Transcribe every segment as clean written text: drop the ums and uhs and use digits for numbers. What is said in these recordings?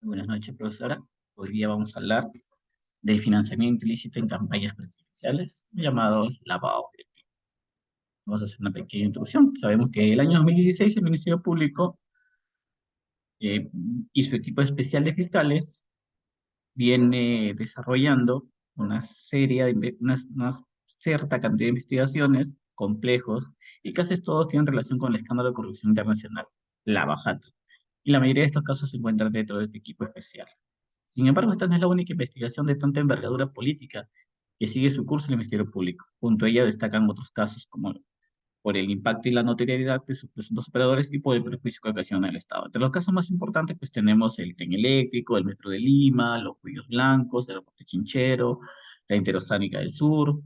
Buenas noches, profesora. Hoy día vamos a hablar del financiamiento ilícito en campañas presidenciales, llamado lavado de activos. Vamos a hacer una pequeña introducción. Sabemos que el año 2016 el Ministerio Público eh, y su equipo especial de fiscales viene desarrollando una serie de, una cierta cantidad de investigaciones complejos y casi todos tienen relación con el escándalo de corrupción internacional, la Bajato. Y la mayoría de estos casos se encuentran dentro de este equipo especial. Sin embargo, esta no es la única investigación de tanta envergadura política que sigue su curso en el Ministerio Público. Junto a ella destacan otros casos como por el impacto y la notoriedad de sus presuntos operadores y por el perjuicio que ocasiona el Estado. Entre los casos más importantes, pues tenemos el tren eléctrico, el metro de Lima, los cuellos blancos, el aeropuerto Chinchero, la interoceánica del sur,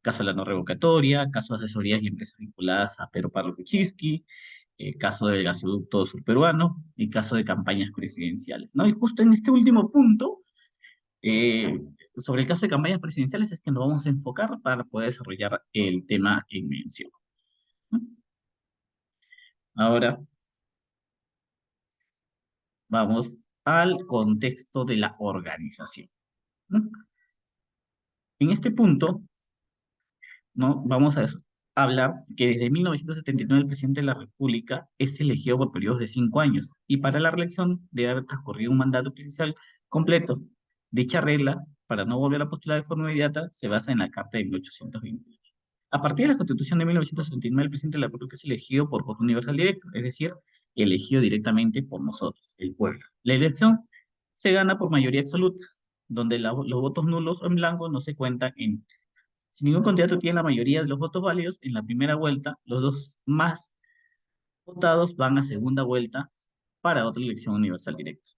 caso de la no revocatoria, casos de asesorías y empresas vinculadas a Pedro Pablo Kuczynski, caso del gasoducto surperuano y caso de campañas presidenciales, ¿no? Y justo en este último punto, eh, sobre el caso de campañas presidenciales, es que nos vamos a enfocar para poder desarrollar el tema en mención, ¿no? Ahora vamos al contexto de la organización, ¿no? En este punto, ¿no? Vamos a hablar que desde 1979 el presidente de la República es elegido por periodos de 5 años y para la reelección debe haber transcurrido un mandato presidencial completo. Dicha regla, para no volver a postular de forma inmediata, se basa en la Carta de 1828. A partir de la Constitución de 1979, el presidente de la República es elegido por voto universal directo, es decir, elegido directamente por nosotros, el pueblo. La elección se gana por mayoría absoluta, donde los votos nulos o en blanco no se cuentan en. Si ningún candidato tiene la mayoría de los votos válidos, en la primera vuelta, los dos más votados van a segunda vuelta para otra elección universal directa.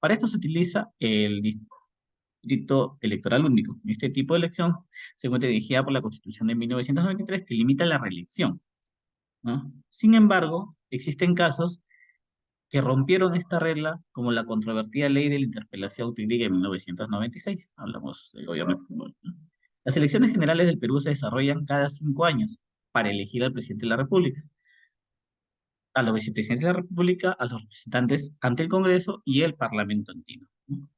Para esto se utiliza el distrito electoral único. Este tipo de elección se encuentra dirigida por la Constitución de 1993 que limita la reelección, ¿no? Sin embargo, existen casos que rompieron esta regla, como la controvertida ley de la interpelación jurídica de 1996. Hablamos del gobierno de Fujimori, ¿no? Las elecciones generales del Perú se desarrollan cada 5 años para elegir al presidente de la República, a los vicepresidentes de la República, a los representantes ante el Congreso y el Parlamento andino, ¿no?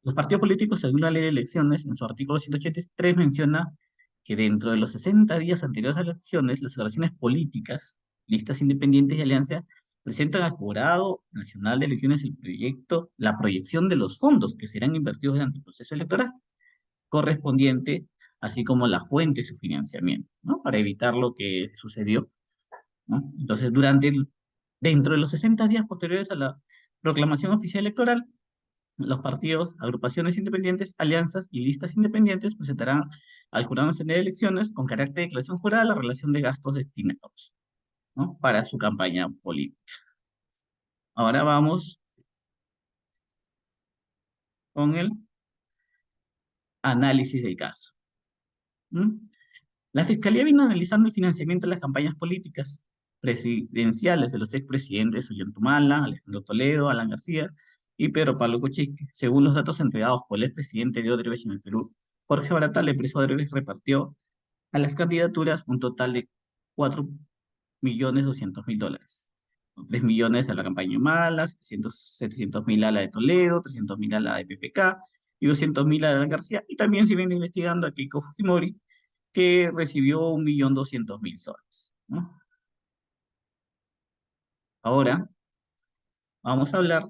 Los partidos políticos, según la ley de elecciones, en su artículo 183, menciona que dentro de los 60 días anteriores a las elecciones, las organizaciones políticas, listas independientes y alianzas, presentan al Jurado Nacional de Elecciones el proyecto, la proyección de los fondos que serán invertidos durante el proceso electoral correspondiente, así como la fuente de su financiamiento, ¿no? Para evitar lo que sucedió, ¿no? Entonces, dentro de los 60 días posteriores a la proclamación oficial electoral, los partidos, agrupaciones independientes, alianzas y listas independientes presentarán al Jurado Nacional de Elecciones con carácter de declaración jurada la relación de gastos destinados, ¿no? Para su campaña política. Ahora vamos con el análisis del caso, ¿no? La Fiscalía vino analizando el financiamiento de las campañas políticas presidenciales de los expresidentes Ollanta, Alejandro Toledo, Alan García y Pedro Pablo Kuczynski. Según los datos entregados por el expresidente de Odebrecht en el Perú, Jorge Barata, la empresa Odebrecht repartió a las candidaturas un total de 4.200.000 dólares. 3 millones a la campaña Humala, 700.000 a la de Toledo, 300.000 a la de PPK y 200.000 a la de García. Y también se viene investigando a Keiko Fujimori, que recibió 1.200.000 soles, ¿no? Ahora vamos a hablar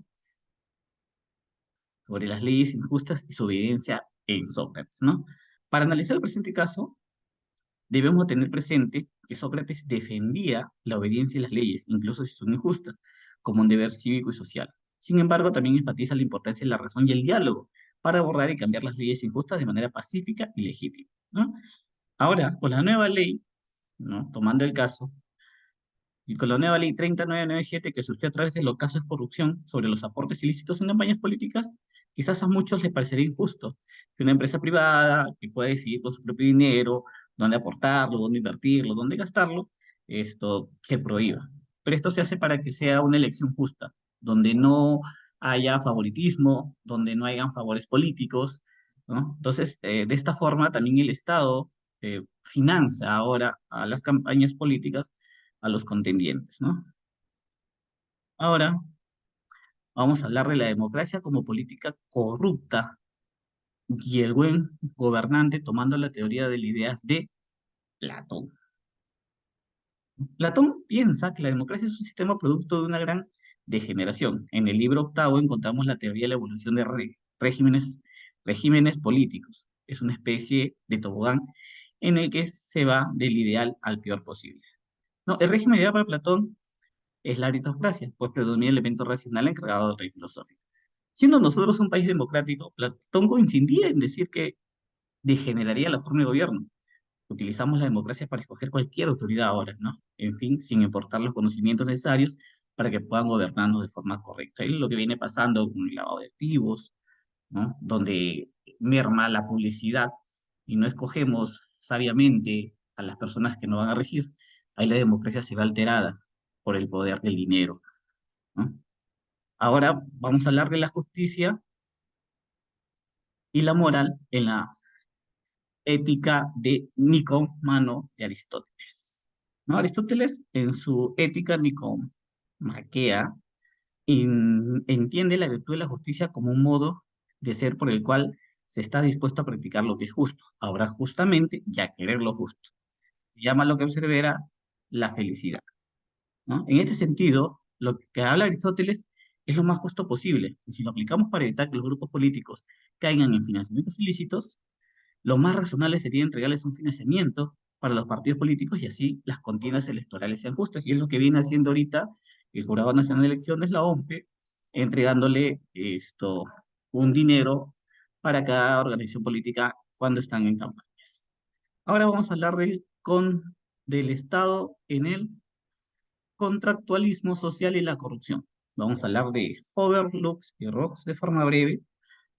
sobre las leyes injustas y su evidencia en Sócrates, ¿no? Para analizar el presente caso, debemos tener presente que Sócrates defendía la obediencia a las leyes, incluso si son injustas, como un deber cívico y social. Sin embargo, también enfatiza la importancia de la razón y el diálogo para abordar y cambiar las leyes injustas de manera pacífica y legítima, ¿no? Ahora, con la nueva ley, ¿no? Tomando el caso, y con la nueva ley 3997 que surgió a través de los casos de corrupción sobre los aportes ilícitos en campañas políticas, quizás a muchos les parecería injusto que una empresa privada que pueda decidir con su propio dinero dónde aportarlo, dónde invertirlo, dónde gastarlo, esto se prohíba. Pero esto se hace para que sea una elección justa, donde no haya favoritismo, donde no hayan favores políticos, ¿no? Entonces, de esta forma también el Estado financia ahora a las campañas políticas a los contendientes, ¿no? Ahora Vamos a hablar de la democracia como política corrupta y el buen gobernante tomando la teoría de las ideas de Platón. Platón piensa que la democracia es un sistema producto de una gran degeneración. En el libro octavo encontramos la teoría de la evolución de regímenes políticos. Es una especie de tobogán en el que se va del ideal al peor posible. No, el régimen ideal para Platón es la aristocracia, pues predomina el elemento racional encargado del rey filosófico. Siendo nosotros un país democrático, Platón coincidía en decir que degeneraría la forma de gobierno. Utilizamos la democracia para escoger cualquier autoridad ahora, ¿no? En fin, sin importar los conocimientos necesarios para que puedan gobernarnos de forma correcta. Es lo que viene pasando con el lavado de activos, ¿no? Donde merma la publicidad y no escogemos sabiamente a las personas que nos van a regir, ahí la democracia se ve alterada por el poder del dinero, ¿no? Ahora vamos a hablar de la justicia y la moral en la ética de Nicomano de Aristóteles. ¿No? Aristóteles, en su ética nicomaquea, entiende la virtud de la justicia como un modo de ser por el cual se está dispuesto a practicar lo que es justo, a obrar justamente y a querer lo justo. Se llama lo que observará la felicidad. ¿No? En este sentido, lo que habla Aristóteles es lo más justo posible. Y si lo aplicamos para evitar que los grupos políticos caigan en financiamientos ilícitos, lo más razonable sería entregarles un financiamiento para los partidos políticos y así las contiendas electorales sean justas. Y es lo que viene haciendo ahorita el Jurado Nacional de Elecciones, la OMPE, entregándole un dinero para cada organización política cuando están en campañas. Ahora vamos a hablar del Estado en el contractualismo social y la corrupción. Vamos a hablar de Hover, Lux y Rox de forma breve,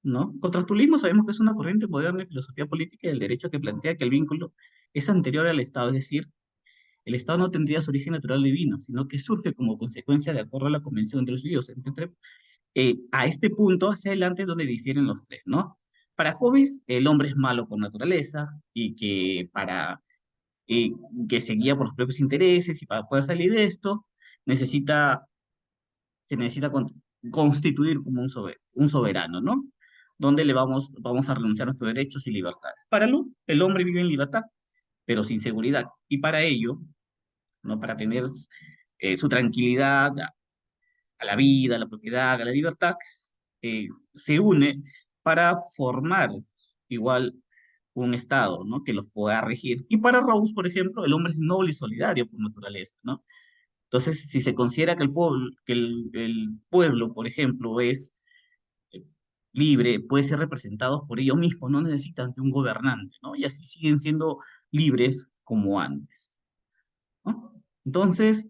¿no? Contractualismo sabemos que es una corriente moderna de filosofía política y del derecho que plantea que el vínculo es anterior al Estado, es decir, el Estado no tendría su origen natural divino, sino que surge como consecuencia de acuerdo a la convención entre los judíos. A este punto, hacia adelante, es donde difieren los tres, ¿no? Para Hobbes, el hombre es malo por naturaleza y eh, que se guía por sus propios intereses y para poder salir de esto, necesita se necesita constituir como un soberano, ¿no? Donde vamos a renunciar a nuestros derechos y libertades. Para Lu, el hombre vive en libertad, pero sin seguridad. Y para ello, ¿no? Para tener su tranquilidad a la vida, a la propiedad, a la libertad, se une para formar igual un Estado, ¿no? Que los pueda regir. Y para Rawls, por ejemplo, el hombre es noble y solidario por naturaleza, ¿no? Entonces, si se considera que el pueblo, por ejemplo, es eh, libre, puede ser representado por ellos mismos, no necesitan de un gobernante, ¿no? Y así siguen siendo libres como antes, ¿no? Entonces,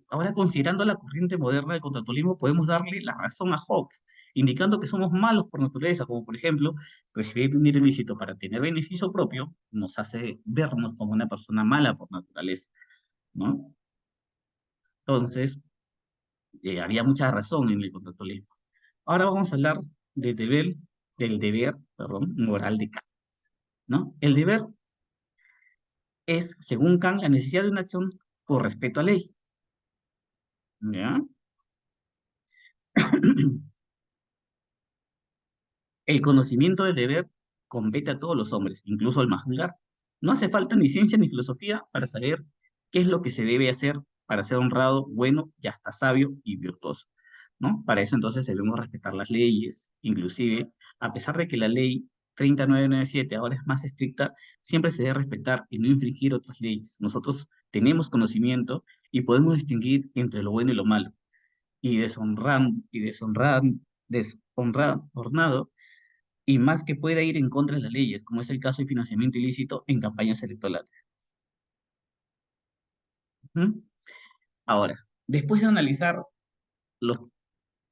ahora considerando la corriente moderna del contractualismo, podemos darle la razón a Hobbes, indicando que somos malos por naturaleza, como por ejemplo, recibir dinero ilícito para tener beneficio propio nos hace vernos como una persona mala por naturaleza, ¿no? Entonces, había mucha razón en el contractualismo. Ahora vamos a hablar del deber, perdón, moral de Kant, ¿no? El deber es, según Kant, la necesidad de una acción por respeto a ley, ¿ya? El conocimiento del deber compete a todos los hombres, incluso al más vulgar. No hace falta ni ciencia ni filosofía para saber qué es lo que se debe hacer para ser honrado, bueno y hasta sabio y virtuoso, ¿no? Para eso entonces debemos respetar las leyes, inclusive, a pesar de que la ley 3997 ahora es más estricta, siempre se debe respetar y no infringir otras leyes. Nosotros tenemos conocimiento y podemos distinguir entre lo bueno y lo malo, y deshonrado y más que pueda ir en contra de las leyes, como es el caso de financiamiento ilícito en campañas electorales. ¿Mm? Ahora, después de analizar los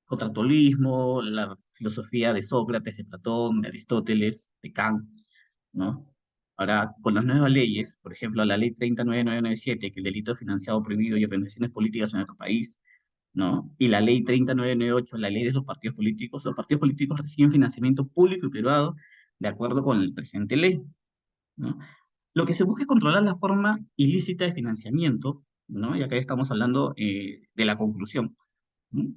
contractualismo, la filosofía de Sócrates, de Platón, de Aristóteles, de Kant, ¿no? Ahora, con las nuevas leyes, por ejemplo, la ley 39997, que el delito financiado prohibido y organizaciones políticas en nuestro país, ¿no? Y la ley 30998, la ley de los partidos políticos reciben financiamiento público y privado de acuerdo con el presente ley, ¿no? Lo que se busca es controlar la forma ilícita de financiamiento, ¿no? Y acá estamos hablando de la conclusión, ¿no?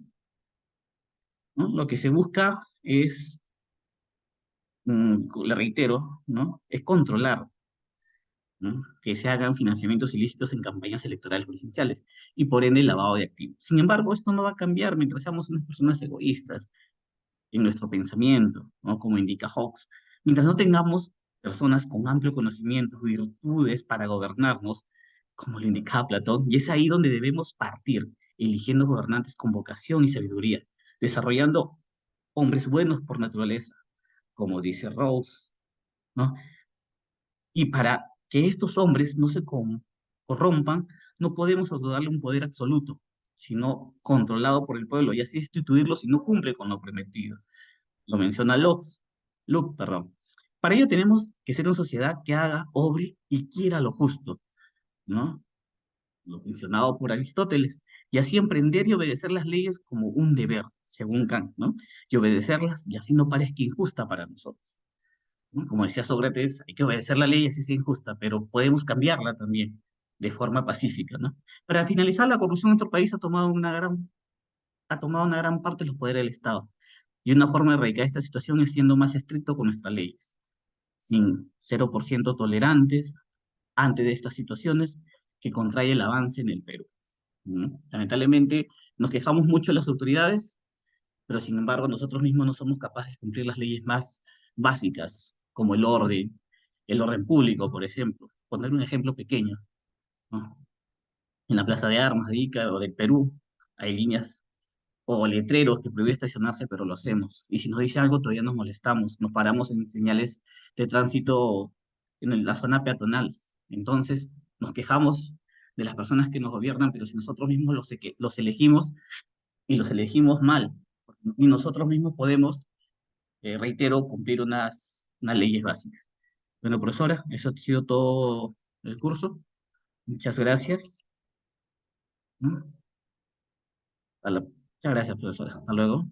¿no? Lo que se busca es, le reitero, ¿no? Es controlar, ¿no? Que se hagan financiamientos ilícitos en campañas electorales presidenciales y por ende el lavado de activos. Sin embargo, esto no va a cambiar mientras seamos unas personas egoístas en nuestro pensamiento, ¿no? Como indica Hawks. Mientras no tengamos personas con amplio conocimiento, virtudes para gobernarnos, como lo indicaba Platón, y es ahí donde debemos partir, eligiendo gobernantes con vocación y sabiduría, desarrollando hombres buenos por naturaleza, como dice Rawls, ¿no? Y para que estos hombres no se corrompan, no podemos otorgarle un poder absoluto, sino controlado por el pueblo, y así destituirlo si no cumple con lo prometido. Lo menciona Luke, perdón. Para ello tenemos que ser una sociedad que haga, obre y quiera lo justo, ¿no? Lo mencionado por Aristóteles, y así emprender y obedecer las leyes como un deber, según Kant, ¿no? Y obedecerlas y así no parezca injusta para nosotros, ¿no? Como decía Sócrates, hay que obedecer la ley así sea injusta, pero podemos cambiarla también de forma pacífica, ¿no? Para finalizar, la corrupción en nuestro país ha tomado una gran parte de los poderes del Estado. Y una forma de erradicar esta situación es siendo más estricto con nuestras leyes, sin 0% tolerantes ante de estas situaciones que contrae el avance en el Perú, ¿no? Lamentablemente nos quejamos mucho de las autoridades, pero sin embargo nosotros mismos no somos capaces de cumplir las leyes más básicas, como el orden público, por ejemplo. Poner un ejemplo pequeño, ¿no? En la Plaza de Armas de Ica o del Perú hay líneas o letreros que prohíbe estacionarse, pero lo hacemos. Y si nos dice algo, todavía nos molestamos, nos paramos en señales de tránsito en la zona peatonal. Entonces, nos quejamos de las personas que nos gobiernan, pero si nosotros mismos los elegimos y los elegimos mal, y nosotros mismos podemos, reitero, cumplir unas leyes básicas. Bueno, profesora, eso ha sido todo el curso. Muchas gracias. ¿Mm? Muchas gracias, profesora. Hasta luego.